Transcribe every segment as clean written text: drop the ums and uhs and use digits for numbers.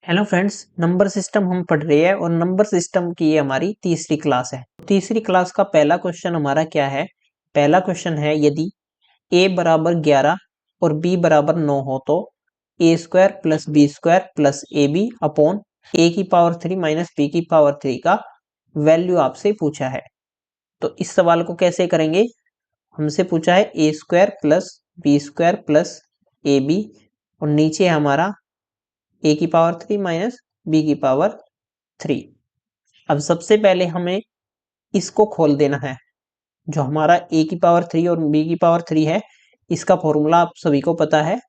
Hello friends, number system हम पढ़ रहे हैं और नंबर सिस्टम की ये हमारी तीसरी क्लास है। तीसरी क्लास का पहला क्वेश्चन हमारा क्या है? पहला क्वेश्चन है, यदि a बराबर 11 और b बराबर 9 हो तो a square plus B square plus A B upon a की पावर 3 माइनस b की पावर 3 का वैल्यू आपसे पूछा है। तो इस सवाल को कैसे करेंगे? हमसे पूछा है a square plus B square plus A B और नीचे हमारा a की पावर 3 माइनस b की पावर 3। अब सबसे पहले हमें इसको खोल देना है। जो हमारा a की पावर 3 और b की पावर 3 है, इसका फॉर्मूला आप सभी को पता है,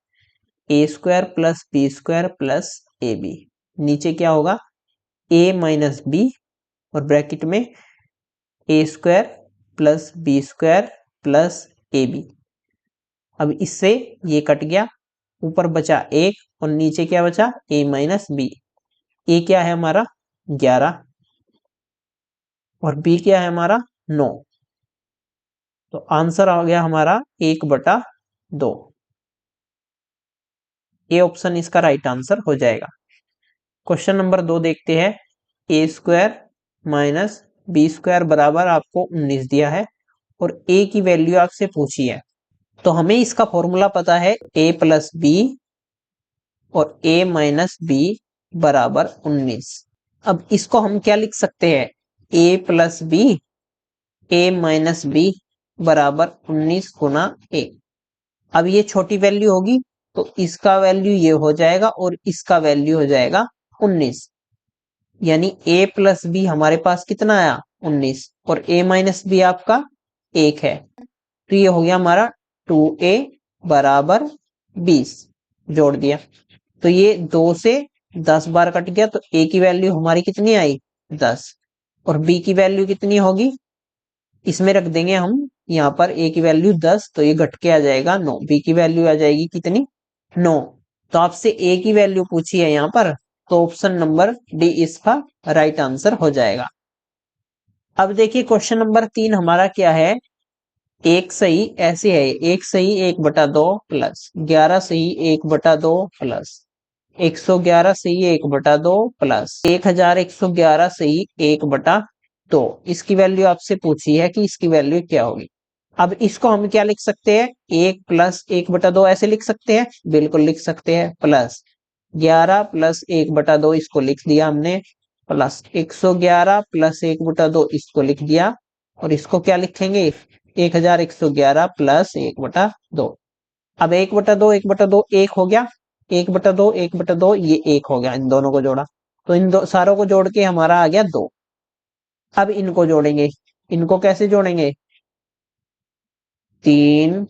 a square plus B square plus A B. नीचे क्या होगा? a माइनस बी और ब्रैकेट में a square plus B square plus A B. अब इससे ये कट गया, ऊपर बचा 1 और नीचे क्या बचा? a minus B. ए क्या है हमारा? 11 और बी क्या है हमारा? 9। तो आंसर आ गया हमारा 1/2। ए ऑप्शन इसका राइट आंसर हो जाएगा। क्वेश्चन नंबर 2 देखते हैं। ए स्क्वायर माइनस बी स्क्वायर बराबर आपको 19 दिया है और ए की वैल्यू आपसे पूछी है। तो हमें इसका फॉर्मूला पता है, ए प्लस बी और ए माइनस बी बराबर 19। अब इसको हम क्या लिख सकते हैं? ए प्लस बी, ए माइनस बी बराबर 19 गुना ए। अब ये छोटी वैल्यू होगी तो इसका वैल्यू ये हो जाएगा और इसका वैल्यू हो जाएगा 19। यानी a प्लस बी हमारे पास कितना आया? 19 और a माइनस बी आपका 1 है। तो ये हो गया हमारा 2a बराबर 20। जोड़ दिया तो ये 2 से 10 बार कट गया तो a की वैल्यू हमारी कितनी आई? 10 और b की वैल्यू कितनी होगी? इसमें रख देंगे हम यहाँ पर a की वैल्यू 10 तो ये घट के आ जाएगा 9। b की वैल्यू आ जाएगी कितनी? 9। तो आपसे a की वैल्यू पूछी है यहाँ पर, तो ऑप्शन नंबर डी इसका राइट आंसर हो जाएगा। अब देखिए क्वेश्चन नंबर 3 हमारा क्या है? एक सही ऐसे है, एक सही 1/2 प्लस 11 सही 1/2 प्लस 111 सही 1/2 प्लस 1111 सही 1/2। इसकी वैल्यू आपसे पूछी है कि इसकी वैल्यू क्या होगी। अब इसको हम क्या लिख सकते हैं? 1 प्लस 1/2 ऐसे लिख सकते हैं, बिल्कुल लिख सकते हैं। प्लस 11 प्लस 1/2 इसको लिख दिया हमने, प्लस 111 प्लस 1/2 इसको लिख दिया और इसको क्या लिखेंगे? 1111 प्लस 1/2। अब 1/2 1/2 1 हो गया, 1/2 1/2 ये 1 हो गया। इन दोनों को जोड़ा तो इन दो सारों को जोड़ के हमारा आ गया 2। अब इनको जोड़ेंगे, इनको कैसे जोड़ेंगे? 3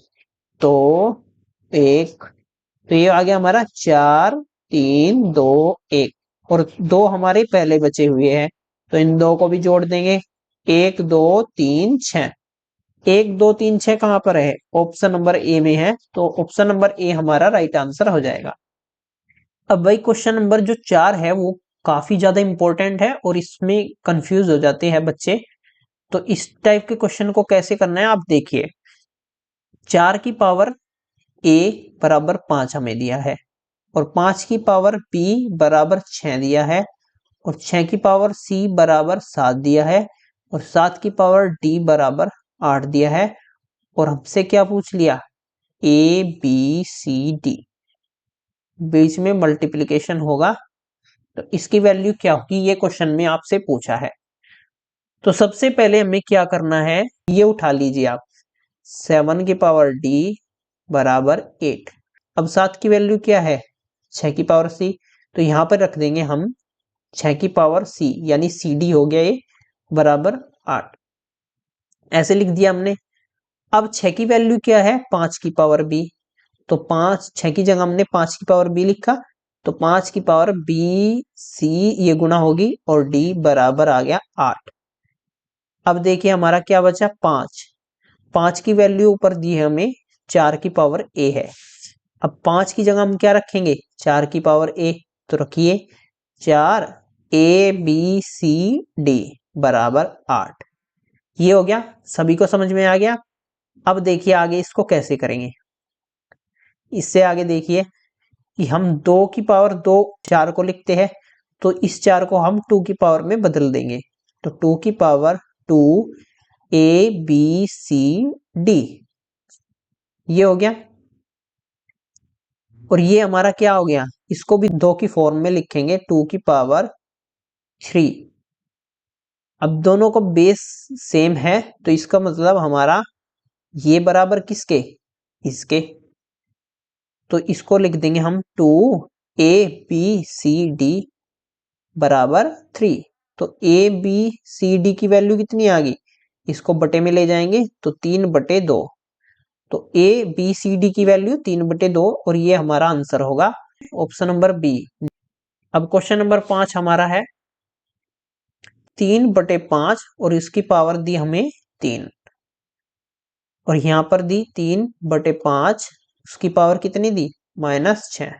2 1। तो ये आ गया हमारा 4 3 2 1 और 2 हमारे पहले बचे हुए हैं तो इन दो को भी जोड़ देंगे। 1 2 3 6। 1 2 3 6 कहां पर है? ऑप्शन नंबर ए में है, तो ऑप्शन नंबर ए हमारा राइट आंसर हो जाएगा। अब भाई क्वेश्चन नंबर जो 4 है वो काफी ज्यादा इंपॉर्टेंट है और इसमें कंफ्यूज हो जाते हैं बच्चे। तो इस टाइप के क्वेश्चन को कैसे करना है आप देखिए। 4 की पावर a बराबर 5 हमें दिया है और 5 की पावर b बराबर 6 दिया है और 6 की पावर c बराबर 7 दिया है और 7 की पावर d बराबर 8 दिया है। और हमसे क्या पूछ लिया? a b c d, बीच में मल्टीप्लिकेशन होगा तो इसकी वैल्यू क्या होगी, ये क्वेश्चन में आपसे पूछा है। तो सबसे पहले हमें क्या करना है, ये उठा लीजिए आप, 7 की पावर d बराबर 8। अब 7 की वैल्यू क्या है? 6 की पावर c, तो यहां पर रख देंगे हम 6 की पावर c यानी सी डी हो गया ये बराबर 8। ऐसे लिख दिया हमने। अब 6 की वैल्यू क्या है? 5 की पावर b, तो 5 6 की जगह हमने 5 की पावर b लिखा तो 5 की पावर b c ये गुना होगी और d बराबर आ गया 8। अब देखिए हमारा क्या बचा? 5। 5 की वैल्यू ऊपर दी है हमें, 4 की पावर a है। अब 5 की जगह हम क्या रखेंगे? 4 की पावर a, तो रखिए 4 a b c d बराबर 8। ये हो गया, सभी को समझ में आ गया। अब देखिए आगे इसको कैसे करेंगे। इससे आगे देखिए, कि हम 2 की पावर 2 4 को लिखते हैं, तो इस 4 को हम 2 की पावर में बदल देंगे। तो 2 की power 2 A B C D, ये हो गया। और ये हमारा क्या हो गया, इसको भी 2 की फॉर्म में लिखेंगे, 2 की पावर 3। अब दोनों को बेस सेम है, तो इसका मतलब हमारा ये बराबर किसके, इसके। तो इसको लिख देंगे हम 2 ए बी सी डी बराबर 3। तो ए बी सी डी की वैल्यू कितनी आ गई, इसको बटे में ले जाएंगे तो 3/2। तो ए बी सी डी की वैल्यू 3/2 और ये हमारा आंसर होगा ऑप्शन नंबर बी। अब क्वेश्चन नंबर 5 हमारा है 3/5 और इसकी पावर दी हमें 3, और यहां पर दी 3/5, उसकी पावर कितनी दी -6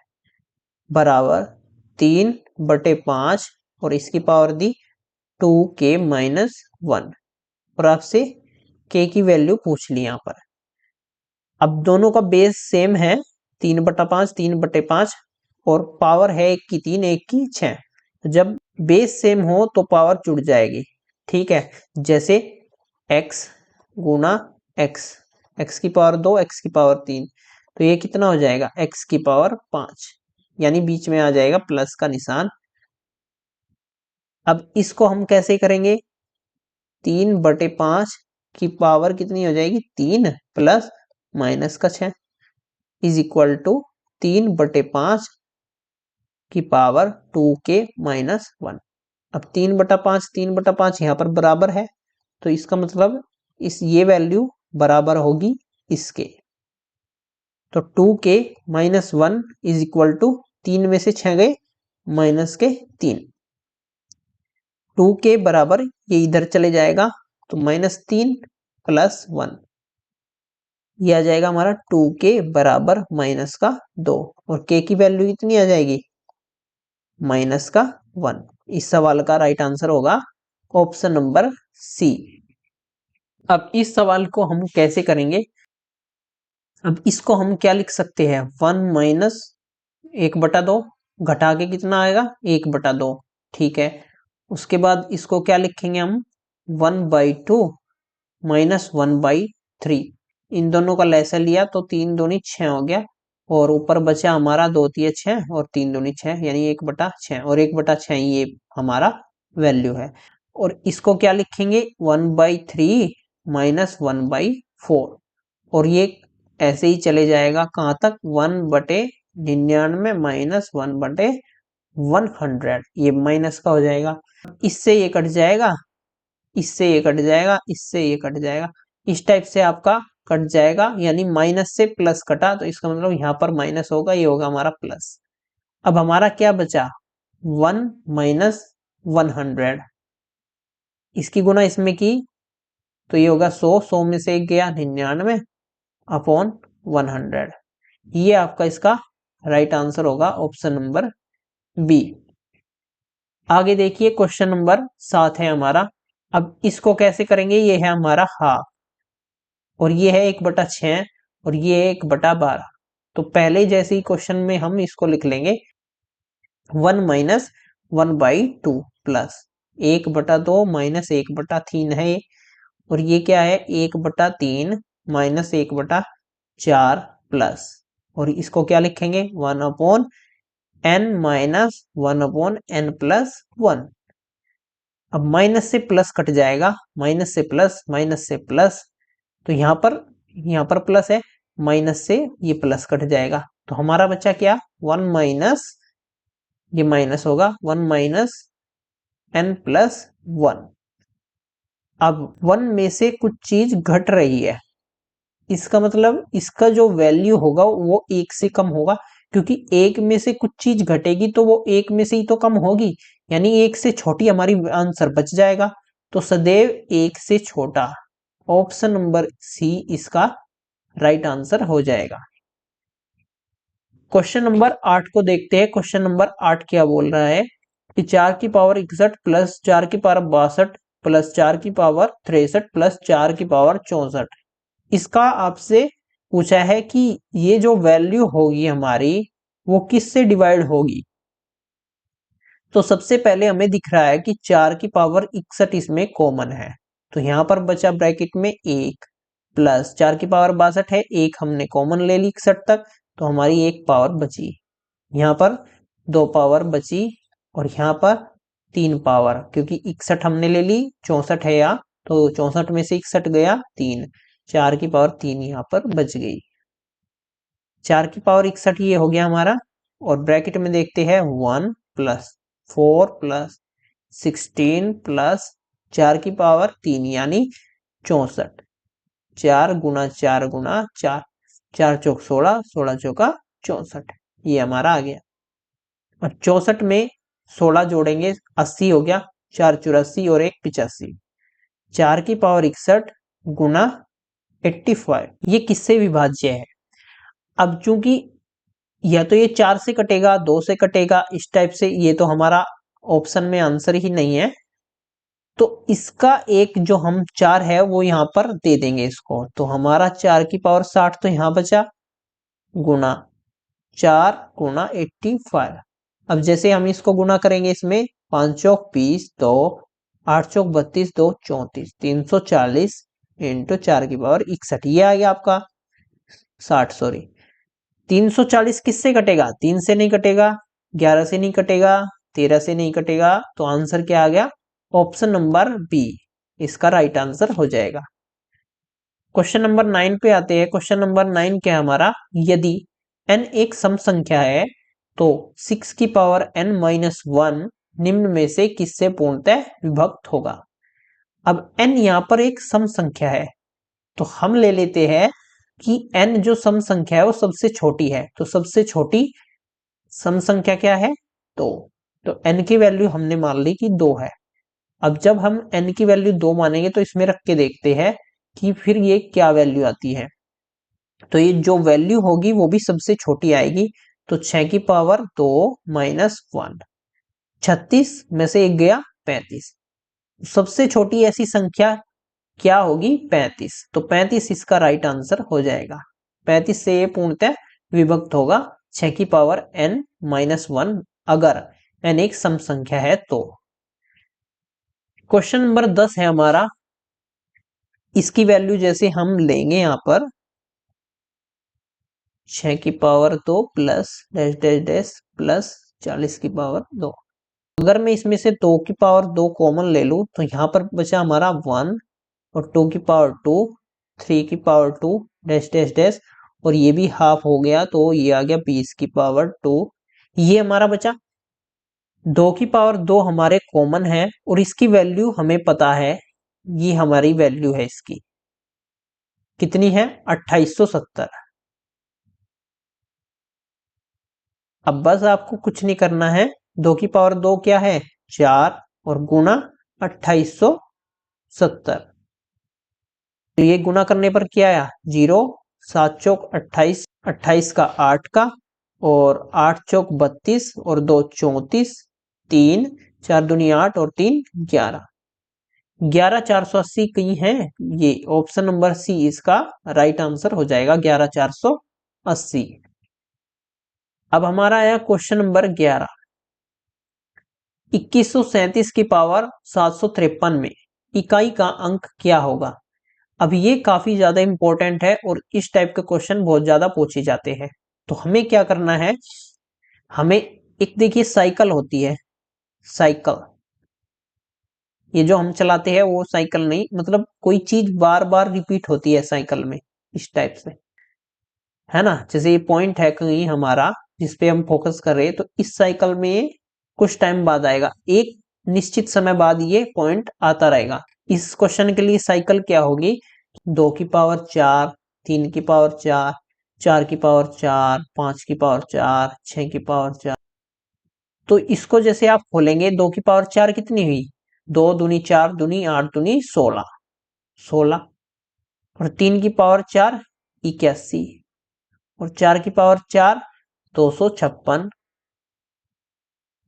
बराबर 3/5 और इसकी पावर दी 2k-1, और आपसे k की वैल्यू पूछ ली यहां पर। अब दोनों का बेस सेम है, 3/5 3/5, और पावर है एक की 3 एक की 6। जब बेस सेम हो तो पावर जुड़ जाएगी, ठीक है। जैसे x गुना x, x की पावर 2 x की पावर 3, तो ये कितना हो जाएगा x की पावर 5, यानी बीच में आ जाएगा प्लस का निशान। अब इसको हम कैसे करेंगे, 3/5 की पावर कितनी हो जाएगी 3 प्लस माइनस का 6 इज इक्वल टू 3/5 की पावर 2k-1। अब 3/5 3/5 यहाँ पर बराबर है, तो इसका मतलब इस ये वैल्यू बराबर होगी इसके। तो 2k-1 इज इक्वल टू 3 में से 6 गए माइनस के 3, 2k बराबर ये इधर चले जाएगा तो -3 + 1, ये आ जाएगा हमारा 2k बराबर -2, और k की वैल्यू कितनी आ जाएगी -1। इस सवाल का राइट आंसर होगा ऑप्शन नंबर सी। अब इस सवाल को हम कैसे करेंगे, अब इसको हम क्या लिख सकते हैं, 1 - 1/2, घटा के कितना आएगा 1/2, ठीक है। उसके बाद इसको क्या लिखेंगे हम 1/2 -1/3, इन दोनों का लैसा लिया तो 3 दूनी 6 हो गया, और ऊपर बचा हमारा 2 तिये 6 और 3 दूनी 6, यानी 1/6, और 1/6 ये हमारा वैल्यू है। और इसको क्या लिखेंगे 1/3 -1/4, और ये ऐसे ही चले जाएगा कहाँ तक 1/99 -1/100, ये माइनस का हो जाएगा। इससे ये कट जाएगा, इससे ये कट जाएगा, इससे ये कट जाएगा, इस टाइप से आपका कट जाएगा, यानी माइनस से प्लस कटा, तो इसका मतलब यहाँ पर माइनस होगा, ये होगा हमारा प्लस। अब हमारा क्या बचा 1 - 100, इसकी गुना इसमें की तो ये होगा 100 में से 1 गया 99/100, ये आपका इसका राइट आंसर होगा ऑप्शन नंबर बी। आगे देखिए क्वेश्चन नंबर 7 है हमारा। अब इसको कैसे करेंगे, ये है हमारा हाफ, और ये है 1/6, और ये है 1/12। तो पहले जैसे ही क्वेश्चन में हम इसको लिख लेंगे 1 - 1/2 प्लस 1/2 -1/3 है, और ये क्या है 1/3 -1/4 प्लस, और इसको क्या लिखेंगे 1/n-1/n+1। अब माइनस से प्लस कट जाएगा, माइनस से प्लस, तो यहाँ पर प्लस है, माइनस से ये प्लस कट जाएगा, तो हमारा बच्चा क्या 1 माइनस, ये माइनस होगा 1 - n+1। अब 1 में से कुछ चीज घट रही है, इसका मतलब इसका जो वैल्यू होगा वो 1 से कम होगा, क्योंकि 1 में से कुछ चीज घटेगी तो वो 1 में से ही तो कम होगी, यानी 1 से छोटी हमारी आंसर बच जाएगा, तो सदैव 1 से छोटा, ऑप्शन नंबर सी इसका राइट आंसर हो जाएगा। क्वेश्चन नंबर 8 को देखते हैं। क्वेश्चन नंबर 8 क्या बोल रहा है कि 4 की पावर 61 प्लस 4 की पावर 62 प्लस 4 की पावर 63 प्लस 4 की पावर 64, इसका आपसे पूछा है कि ये जो वैल्यू होगी हमारी वो किससे डिवाइड होगी? तो सबसे पहले हमें दिख रहा है कि 4 की पावर 61 इसमें कॉमन है, तो यहां पर बचा ब्रैकेट में 1 प्लस 4 की पावर 62 है, एक हमने कॉमन ले ली 61 तक, तो हमारी एक पावर बची। यहाँ पर 2 पावर बची और यहाँ पर 3 पावर, क्योंकि 61 हमने ले ली, 64 है यहाँ, तो 64 में से 61 गया 3, 4 की पावर 3 यहाँ पर बच गई। 4 की पावर 61 ये हो गया हमारा, और ब्रैकेट में देखते हैं 1 प्लस 4 प्लस 16 प्लस 4 की पावर 3 यानी 64, 4 गुना 4 गुना 4, 4 चौक 16, 16 चौका 64, ये हमारा आ गया। और 64 में 16 जोड़ेंगे 80 हो गया, 4 84 और 1 85, 4 की पावर 61 गुना 85, ये किससे विभाज्य है? अब चूंकि या तो ये 4 से कटेगा, 2 से कटेगा, इस टाइप से, ये तो हमारा ऑप्शन में आंसर ही नहीं है, तो इसका एक जो हम 4 है वो यहां पर दे देंगे इसको, तो हमारा 4 की पावर 60 तो यहां बचा, गुना 4 गुना 85। अब जैसे हम इसको गुना करेंगे इसमें, 5 चौक 20, 2 8 चौक 32, 2 34, 340 इंटू 4 की पावर 61, ये आ गया आपका 60, सॉरी 340 किससे कटेगा? 3 से नहीं कटेगा, 11 से नहीं कटेगा, 13 से नहीं कटेगा, तो आंसर क्या आ गया? ऑप्शन नंबर बी इसका राइट आंसर हो जाएगा। क्वेश्चन नंबर 9 पे आते हैं। क्वेश्चन नंबर 9 क्या है हमारा? यदि n एक सम संख्या है तो 6 की पावर n माइनस 1 निम्न में से किससे पूर्णतः विभक्त होगा? अब n यहाँ पर एक सम संख्या है, तो हम ले लेते हैं कि n जो सम संख्या है वो सबसे छोटी है, तो सबसे छोटी सम संख्या क्या है? 2, तो n की वैल्यू हमने मान ली कि 2 है। अब जब हम n की वैल्यू 2 मानेंगे तो इसमें रख के देखते हैं कि फिर ये क्या वैल्यू आती है, तो ये जो वैल्यू होगी वो भी सबसे छोटी आएगी, तो 6 की पावर 2 माइनस 1, 36 में से एक गया 35, सबसे छोटी ऐसी संख्या क्या होगी? 35, तो 35 इसका राइट आंसर हो जाएगा। 35 से ये पूर्णतः विभक्त होगा 6 की पावर n माइनस 1, अगर n एक सम संख्या है तो। क्वेश्चन नंबर 10 है हमारा, इसकी वैल्यू जैसे हम लेंगे यहां पर 6 की power 2 plus dash dash dash plus 40 की पावर 2, अगर मैं इसमें से 2 की पावर 2 कॉमन ले लूं तो यहां पर बचा हमारा 1 और 2 की पावर 2, 3 की पावर 2 डैश डैश डैश, और ये भी हाफ हो गया, तो ये आ गया 20 की पावर 2, ये हमारा बचा। 2 की पावर 2 हमारे कॉमन है और इसकी वैल्यू हमें पता है, ये हमारी वैल्यू है इसकी, कितनी है? 2870। अब बस आपको कुछ नहीं करना है, 2 की पावर 2 क्या है? 4 और गुना 2870, तो ये गुना करने पर क्या आया? 0, 7 चौक 28, 28 का 8 का, और 8 चौक 32 और 2 34, 3 4 दूनी 8 और 3 11, 11480 कहीं है, ये ऑप्शन नंबर सी इसका राइट आंसर हो जाएगा, 11480। अब हमारा आया क्वेश्चन नंबर 11, 2137 की पावर 753 में इकाई का अंक क्या होगा? अब ये काफी ज्यादा इंपॉर्टेंट है और इस टाइप के क्वेश्चन बहुत ज्यादा पूछे जाते हैं, तो हमें क्या करना है, हमें एक देखिए साइकिल होती है, साइकिल, ये जो हम चलाते हैं वो साइकिल नहीं, मतलब कोई चीज बार बार रिपीट होती है साइकिल में, इस टाइप से, है ना? जैसे ये पॉइंट है कहीं हमारा जिसपे हम फोकस कर रहे हैं, तो इस साइकिल में कुछ टाइम बाद आएगा, एक निश्चित समय बाद ये पॉइंट आता रहेगा। इस क्वेश्चन के लिए साइकिल क्या होगी? 2 की पावर 4, 3 की पावर 4, 4 की पावर 4, 5 की पावर 4, 6 की पावर 4, तो इसको जैसे आप खोलेंगे, 2 की पावर 4 कितनी हुई? 2 दूनी 4 दूनी 8 दूनी 16, 16, और 3 की पावर 4 81, और 4 की पावर 4 256,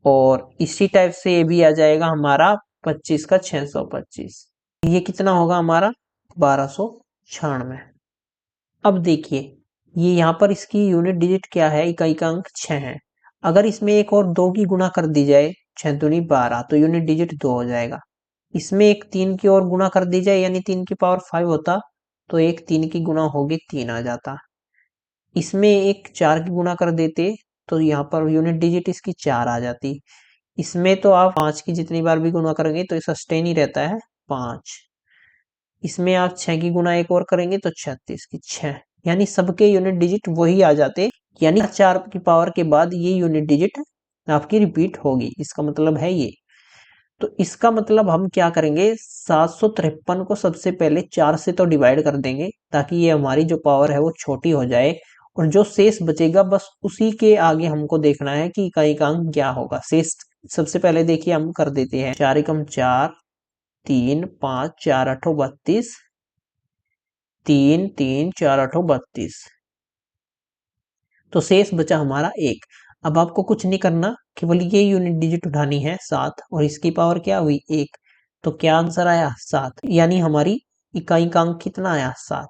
और इसी टाइप से ये भी आ जाएगा हमारा 25 का 625, ये कितना होगा हमारा? 1296। अब देखिए ये यहाँ पर इसकी यूनिट डिजिट क्या है, इकाई का अंक 6 है। अगर इसमें एक और 2 की गुणा कर दी जाए, 6 दूनी 12, तो यूनिट डिजिट 2 हो जाएगा। इसमें एक 3 की और गुणा कर दी जाए, यानी 3 की पावर 5 होता, तो एक 3 की गुणा होगी 3 आ जाता। इसमें एक 4 की गुणा कर देते, तो यहाँ पर यूनिट डिजिट इसकी 4 आ जाती। इसमें तो आप 5 की जितनी बार भी गुणा करेंगे तो ये सस्टेन ही रहता है 5। इसमें आप 6 की गुणा एक और करेंगे तो 36 की 6, यानी सबके यूनिट डिजिट वही आ जाते, यानी 4 की पावर के बाद ये यूनिट डिजिट आपकी रिपीट होगी, इसका मतलब है ये। तो इसका मतलब हम क्या करेंगे, 753 को सबसे पहले 4 से तो डिवाइड कर देंगे, ताकि ये हमारी जो पावर है वो छोटी हो जाए, और जो शेष बचेगा बस उसी के आगे हमको देखना है कि इकाई का अंक क्या होगा। शेष सबसे पहले देखिए हम कर देते हैं, 4 एकम 4, 3 5 4 8 32, 3 3 4 8 32, तो शेष बचा हमारा 1। अब आपको कुछ नहीं करना, केवल ये यूनिट डिजिट उठानी है 7, और इसकी पावर क्या हुई 1, तो क्या आंसर आया 7, यानी हमारी इकाई का अंक कितना आया 7।